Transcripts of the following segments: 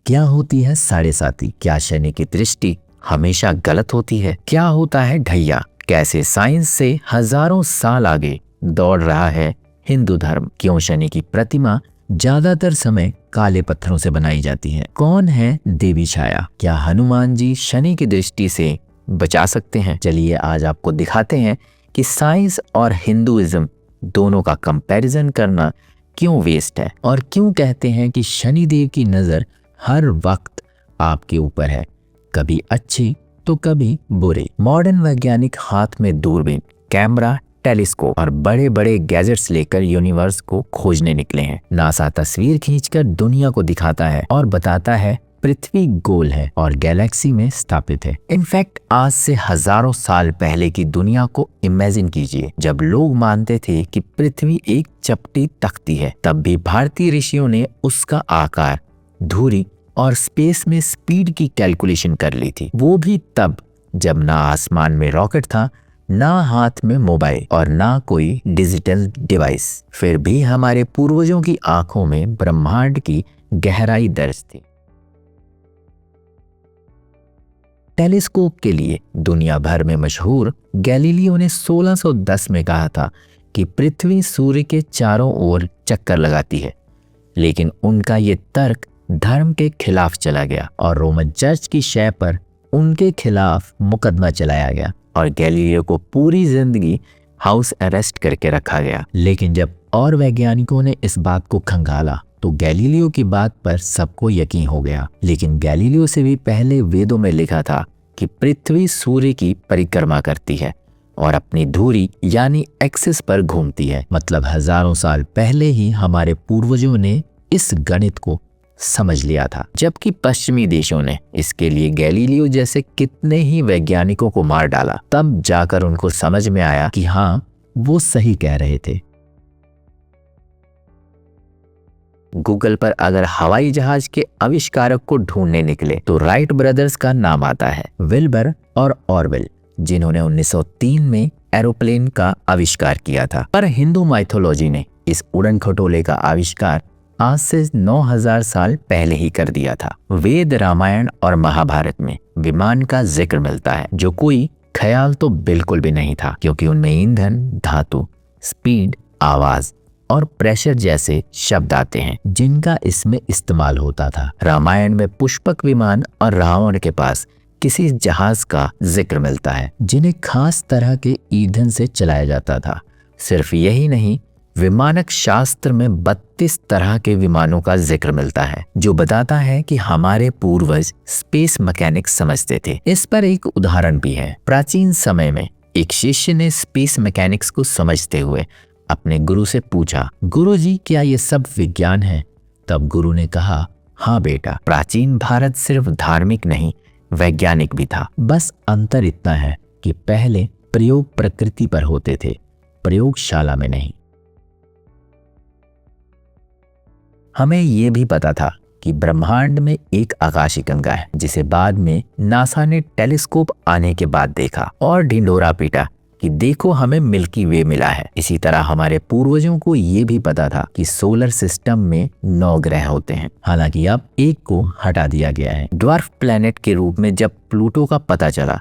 क्या होती है साढ़े साती? क्या शनि की दृष्टि हमेशा गलत होती है? क्या होता है ढैया? कैसे साइंस से हजारों साल आगे दौड़ रहा है हिंदू धर्म? क्यों शनि की प्रतिमा ज्यादातर समय काले पत्थरों से बनाई जाती है? कौन है देवी छाया? क्या हनुमान जी शनि की दृष्टि से बचा सकते हैं? चलिए आज आपको दिखाते हैं कि साइंस और हिंदुइज्म दोनों का कंपैरिजन करना क्यों वेस्ट है और क्यों कहते हैं कि शनिदेव की नजर हर वक्त आपके ऊपर है, कभी अच्छी तो कभी बुरे। मॉडर्न वैज्ञानिक हाथ में दूरबीन, कैमरा, टेलीस्कोप और बड़े बड़े गैजेट्स लेकर यूनिवर्स को खोजने निकले हैं। नासा तस्वीर खींचकर दुनिया को दिखाता है और बताता है पृथ्वी गोल है और गैलेक्सी में स्थापित है। इनफैक्ट आज से हजारों साल पहले की दुनिया को इमेजिन कीजिए, जब लोग मानते थे कि पृथ्वी एक चपटी तख्ती है, तब भी भारतीय ऋषियों ने उसका आकार, धुरी और स्पेस में स्पीड की कैलकुलेशन कर ली थी। वो भी तब जब ना आसमान में रॉकेट था, ना हाथ में मोबाइल और ना कोई डिजिटल डिवाइस। फिर भी हमारे पूर्वजों की आंखों में ब्रह्मांड की गहराई दर्ज थी। टेलीस्कोप के लिए दुनिया भर में मशहूर गैलीलियो ने 1610 में कहा था कि पृथ्वी सूर्य के चारों ओर चक्कर लगाती है, लेकिन उनका ये तर्क धर्म के खिलाफ चला गया और रोमन चर्च की शय पर उनके खिलाफ मुकदमा चलाया गया और गैलीलियो को पूरी जिंदगी हाउस अरेस्ट करके रखा गया। लेकिन जब और वैज्ञानिकों ने इस बात को खंगाला तो गैलीलियो की बात पर सबको यकीन हो गया। लेकिन गैलीलियो से भी पहले वेदों में लिखा था कि पृथ्वी सूर्य की परिक्रमा करती है और अपनी धुरी यानी एक्सिस पर घूमती है। मतलब हजारों साल पहले ही हमारे पूर्वजों ने इस गणित को समझ लिया था, जबकि पश्चिमी देशों ने इसके लिए गैलीलियो जैसे कितने ही वैज्ञानिकों को मार डाला। तब जाकर उनको समझ में आया कि हाँ, वो सही कह रहे थे। गूगल पर अगर हवाई जहाज के आविष्कारक को ढूंढने निकले तो राइट ब्रदर्स का नाम आता है, विल्बर और ऑरवेल, जिन्होंने 1903 में एरोप्लेन का आविष्कार किया था। पर हिंदू माइथोलॉजी ने इस उड़न खटोले का आविष्कार आज से 9000 साल पहले ही कर दिया था। वेद, रामायण और महाभारत में विमान का जिक्र मिलता है, जो कोई ख्याल तो बिल्कुल भी नहीं था, क्योंकि उनमें ईंधन, धातु, स्पीड, आवाज और प्रेशर जैसे शब्द आते हैं जिनका इसमें इस्तेमाल होता था। रामायण में पुष्पक विमान और रावण के पास किसी जहाज का जिक्र मिलता है जिन्हें खास तरह के ईंधन से चलाया जाता था। सिर्फ यही नहीं, विमानक शास्त्र में 32 तरह के विमानों का जिक्र मिलता है, जो बताता है कि हमारे पूर्वज स्पेस मैकेनिक्स समझते थे। इस पर एक उदाहरण भी है। प्राचीन समय में एक शिष्य ने स्पेस मैकेनिक्स को समझते हुए अपने गुरु से पूछा, गुरुजी क्या ये सब विज्ञान है? तब गुरु ने कहा, हाँ बेटा, प्राचीन भारत सिर्फ धार्मिक नहीं वैज्ञानिक भी था। बस अंतर इतना है कि पहले प्रयोग प्रकृति पर होते थे, प्रयोगशाला में नहीं। हमें ये भी पता था कि ब्रह्मांड में एक आकाशीय गंगा है, जिसे बाद में नासा ने टेलीस्कोप आने के बाद देखा और ढिंढोरा पीटा कि देखो हमें मिल्की वे मिला है। इसी तरह हमारे पूर्वजों को ये भी पता था कि सोलर सिस्टम में 9 ग्रह होते हैं। हालांकि अब एक को हटा दिया गया है। ड्वार्फ प्लैनेट के रूप में जब प्लूटो का पता चला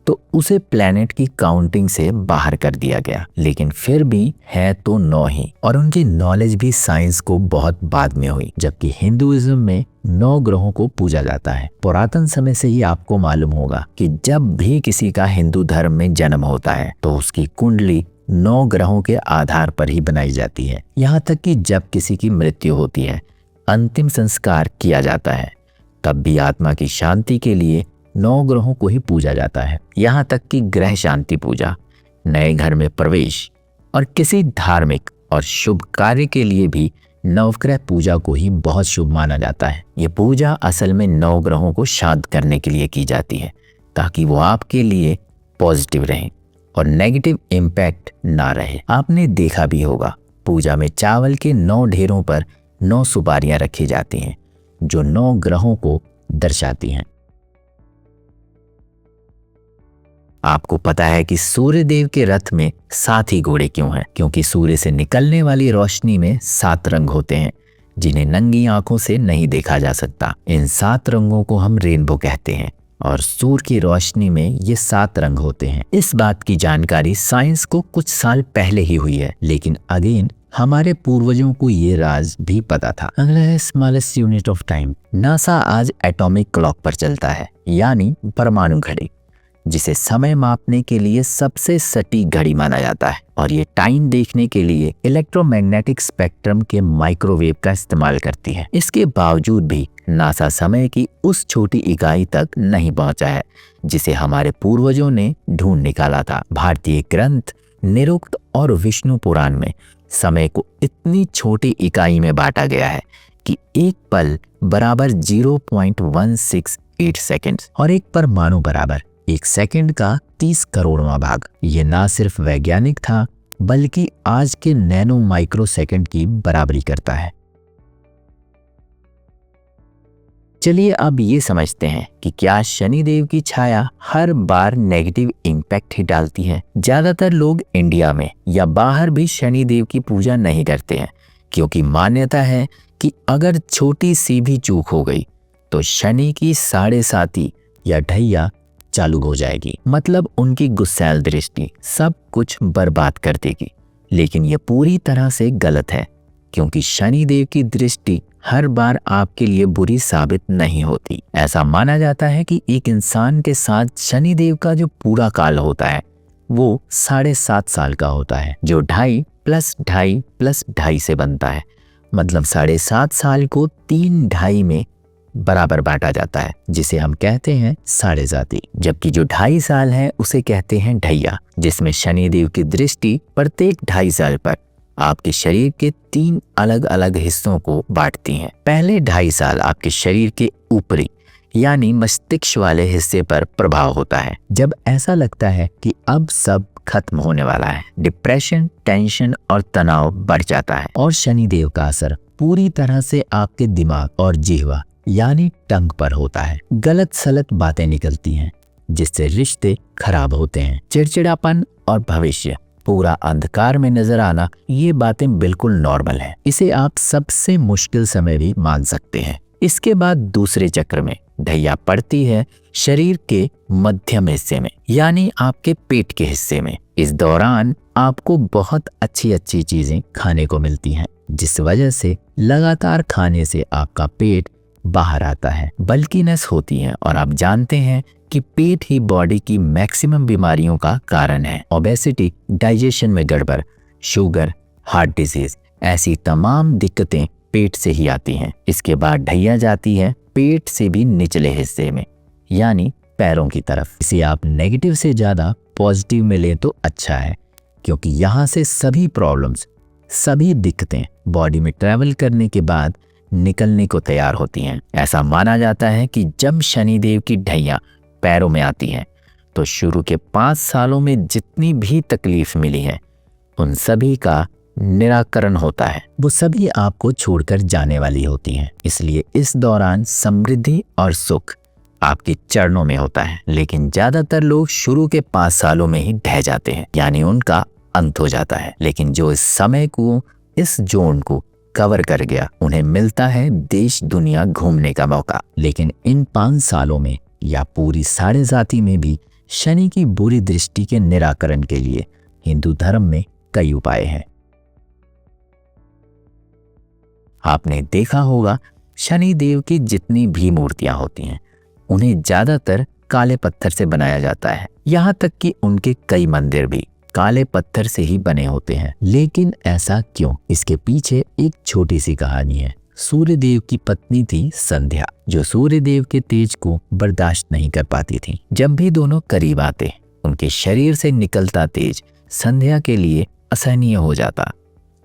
तो उसे प्लैनेट की काउंटिंग से बाहर कर दिया गया, लेकिन फिर भी है तो 9 ही। और उनकी नॉलेज भी साइंस को बहुत बाद में हुई, जबकि हिंदुइज्म में 9 ग्रहों को पूजा जाता है। पुरातन समय से ही आपको मालूम होगा कि जब भी किसी का हिंदू धर्म में जन्म होता है तो उसकी कुंडली 9 ग्रहों के आधार पर ही बनाई जाती है। यहाँ तक कि जब किसी की मृत्यु होती है, अंतिम संस्कार किया जाता है, तब भी आत्मा की शांति के लिए 9 ग्रहों को ही पूजा जाता है। यहाँ तक कि ग्रह शांति पूजा, नए घर में प्रवेश और किसी धार्मिक और शुभ कार्य के लिए भी नवग्रह पूजा को ही बहुत शुभ माना जाता है। ये पूजा असल में 9 ग्रहों को शांत करने के लिए की जाती है, ताकि वो आपके लिए पॉजिटिव रहें और नेगेटिव इम्पैक्ट ना रहे। आपने देखा भी होगा, पूजा में चावल के 9 ढेरों पर 9 सुपारियां रखी जाती हैं, जो 9 ग्रहों को दर्शाती हैं। आपको पता है कि सूर्य देव के रथ में 7 ही घोड़े क्यों हैं? क्योंकि सूर्य से निकलने वाली रोशनी में 7 रंग होते हैं, जिन्हें नंगी आंखों से नहीं देखा जा सकता। इन 7 रंगों को हम रेनबो कहते हैं और सूर्य की रोशनी में ये 7 रंग होते हैं। इस बात की जानकारी साइंस को कुछ साल पहले ही हुई है, लेकिन अगेन हमारे पूर्वजों को ये राज भी पता था। अगला है smallest unit of time. NASA आज एटॉमिक क्लॉक पर चलता है, यानी परमाणु घड़ी, जिसे समय मापने के लिए सबसे सटीक घड़ी माना जाता है और ये टाइम देखने के लिए इलेक्ट्रोमैग्नेटिक स्पेक्ट्रम के माइक्रोवेव का इस्तेमाल करती है। इसके बावजूद भी नासा समय की उस छोटी इकाई तक नहीं पहुंचा है जिसे हमारे पूर्वजों ने ढूंढ निकाला था। भारतीय ग्रंथ निरुक्त और विष्णु पुराण में समय को इतनी छोटी इकाई में बांटा गया है कि एक पल बराबर 0.168 सेकंड और एक परमाणु बराबर 1 सेकंड का 30 करोड़वां भाग। ये ना सिर्फ वैज्ञानिक था बल्कि आज के नैनो माइक्रो सेकंड की बराबरी करता है। चलिए अब ये समझते हैं कि क्या शनिदेव की छाया हर बार नेगेटिव इम्पैक्ट ही डालती है। ज्यादातर लोग इंडिया में या बाहर भी शनिदेव की पूजा नहीं करते हैं, क्योंकि मान्यता है कि अगर छोटी सी भी चूक हो गई तो शनि की 7.5 या ढैया चालू हो जाएगी, मतलब उनकी गुस्सैल दृष्टि सब कुछ बर्बाद कर देगी। लेकिन यह पूरी तरह से गलत है, क्योंकि शनिदेव की दृष्टि हर बार आपके लिए बुरी साबित नहीं होती। ऐसा माना जाता है कि एक इंसान के साथ शनिदेव का जो पूरा काल होता है वो 7.5 साल का होता है, जो 2.5 + 2.5 + 2.5 से बनता है। मतलब 7.5 साल को 3.5 में बराबर बांटा जाता है, जिसे हम कहते हैं साढ़े जाती। जबकि जो 2.5 साल है उसे कहते हैं ढैया, जिसमें शनिदेव की दृष्टि प्रत्येक 2.5 साल पर आपके शरीर के 3 अलग अलग हिस्सों को बांटती हैं। पहले 2.5 साल आपके शरीर के ऊपरी यानी मस्तिष्क वाले हिस्से पर प्रभाव होता है, जब ऐसा लगता है कि अब सब खत्म होने वाला है। डिप्रेशन, टेंशन और तनाव बढ़ जाता है और शनिदेव का असर पूरी तरह से आपके दिमाग और जिह्वा यानी टंग पर होता है। गलत सलत बातें निकलती हैं जिससे रिश्ते खराब होते हैं। चिड़चिड़ापन और भविष्य पूरा अंधकार में नजर आना, ये बातें बिल्कुल नॉर्मल हैं। इसे आप सबसे मुश्किल समय भी मान सकते हैं। इसके बाद दूसरे चक्र में ढैया पड़ती है शरीर के मध्यम हिस्से में यानी आपके पेट के हिस्से में। इस दौरान आपको बहुत अच्छी अच्छी चीजें खाने को मिलती हैं, जिस वजह से लगातार खाने से आपका पेट बाहर आता है, बल्कीनेस होती है और आप जानते हैं कि पेट ही बॉडी की मैक्सिमम बीमारियों का कारण है। ओबेसिटी, डाइजेशन में गड़बड़, शुगर, हार्ट डिजीज, ऐसी तमाम दिक्कतें पेट से ही आती हैं। इसके बाद ढैया जाती है पेट से भी निचले हिस्से में यानी पैरों की तरफ। इसे आप नेगेटिव से ज्यादा पॉजिटिव में लें तो अच्छा है, क्योंकि यहाँ से सभी प्रॉब्लम्स, सभी दिक्कतें बॉडी में ट्रैवल करने के बाद निकलने को तैयार होती हैं। ऐसा माना जाता है कि जब शनिदेव की ढैया पैरों में आती है तो शुरू के 5 सालों में जितनी भी तकलीफ मिली है उन सभी का निराकरण होता है। वो सभी आपको छोड़कर जाने वाली होती हैं। इसलिए इस दौरान समृद्धि और सुख आपके चरणों में होता है। लेकिन ज्यादातर लोग शुरू के 5 सालों में ही ढह जाते हैं, यानी उनका अंत हो जाता है। लेकिन जो इस समय को, इस जोन को कवर कर गया, उन्हें मिलता है देश दुनिया घूमने का मौका। लेकिन इन 5 सालों में या पूरी साढ़े जाति में भी शनि की बुरी दृष्टि के निराकरण के लिए हिंदू धर्म में कई उपाय हैं। आपने देखा होगा शनि देव की जितनी भी मूर्तियां होती हैं उन्हें ज्यादातर काले पत्थर से बनाया जाता है। यहाँ तक कि उनके कई मंदिर भी काले पत्थर से ही बने होते हैं। लेकिन ऐसा क्यों? इसके पीछे एक छोटी सी कहानी है। सूर्यदेव की पत्नी थी संध्या, जो सूर्यदेव के तेज को बर्दाश्त नहीं कर पाती थी। जब भी दोनों करीब आते उनके शरीर से निकलता तेज संध्या के लिए असहनीय हो जाता।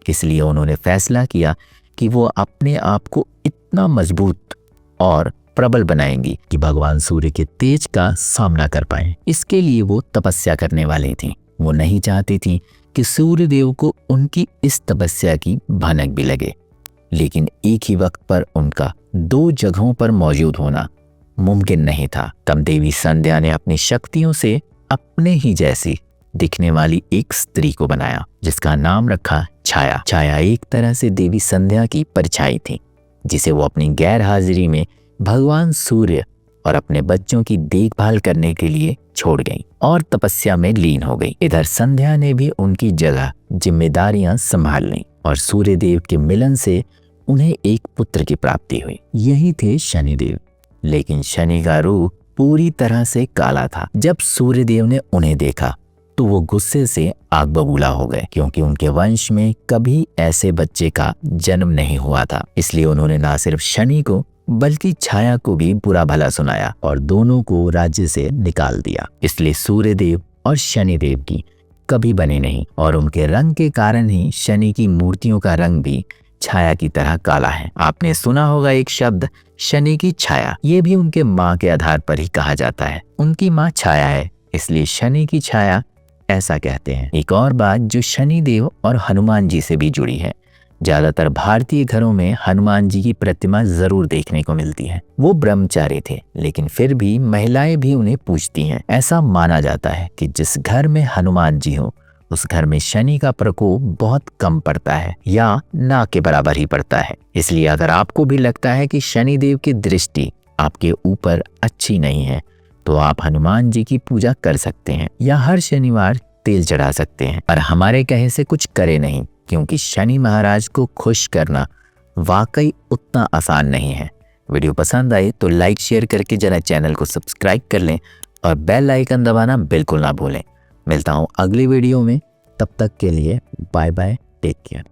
इसलिए उन्होंने फैसला किया कि वो अपने आप को इतना मजबूत और प्रबल बनाएंगी कि भगवान सूर्य के तेज का सामना कर पाएं। इसके लिए वो तपस्या करने वाली थी। वो नहीं चाहती थी कि सूर्यदेव को उनकी इस तपस्या की भनक भी लगे। लेकिन एक ही वक्त पर उनका 2 जगहों पर मौजूद होना मुमकिन नहीं था। तब देवी संध्या ने अपनी शक्तियों से अपने ही जैसी दिखने वाली एक स्त्री को बनाया, जिसका नाम रखा छाया। छाया एक तरह से देवी संध्या की परछाई थी। जिसे वो अपनी गैर हाजिरी में भगवान सूर्य और अपने बच्चों की देखभाल करने के लिए छोड़ गई और तपस्या में लीन हो गई। इधर संध्या ने भी उनकी जगह जिम्मेदारियां संभाल लीं और सूर्यदेव के मिलन से उन्हें एक पुत्र की प्राप्ति हुई। यही थे शनिदेव। लेकिन शनि का रूप पूरी तरह से काला था। जब सूर्यदेव ने उन्हें देखा तो वो गुस्से से आग बबूला हो गए, क्योंकि उनके वंश में कभी ऐसे बच्चे का जन्म नहीं हुआ था। इसलिए उन्होंने न सिर्फ शनि को बल्कि छाया को भी बुरा भला सुनाया और दोनों को राज्य से निकाल दिया। इसलिए सूर्यदेव और शनिदेव की कभी बने नहीं और उनके रंग के कारण ही शनि की मूर्तियों का रंग भी छाया की तरह काला है। आपने सुना होगा एक शब्द शनि की छाया। ये भी उनके माँ के आधार पर ही कहा जाता है। उनकी माँ छाया है, इसलिए शनि की छाया ऐसा कहते हैं। एक और बात जो शनिदेव और हनुमान जी से भी जुड़ी है, ज्यादातर भारतीय घरों में हनुमान जी की प्रतिमा जरूर देखने को मिलती है। वो ब्रह्मचारी थे, लेकिन फिर भी महिलाएं भी उन्हें पूजती हैं। ऐसा माना जाता है कि जिस घर में हनुमान जी हो उस घर में शनि का प्रकोप बहुत कम पड़ता है या ना के बराबर ही पड़ता है। इसलिए अगर आपको भी लगता है कि शनिदेव की दृष्टि आपके ऊपर अच्छी नहीं है तो आप हनुमान जी की पूजा कर सकते हैं या हर शनिवार तेल चढ़ा सकते हैं। और हमारे कहे से कुछ करे नहीं, क्योंकि शनि महाराज को खुश करना वाकई उतना आसान नहीं है। वीडियो पसंद आए तो लाइक शेयर करके जरा चैनल को सब्सक्राइब कर लें और बेल आइकन दबाना बिल्कुल ना भूलें। मिलता हूँ अगली वीडियो में, तब तक के लिए बाय बाय, टेक केयर।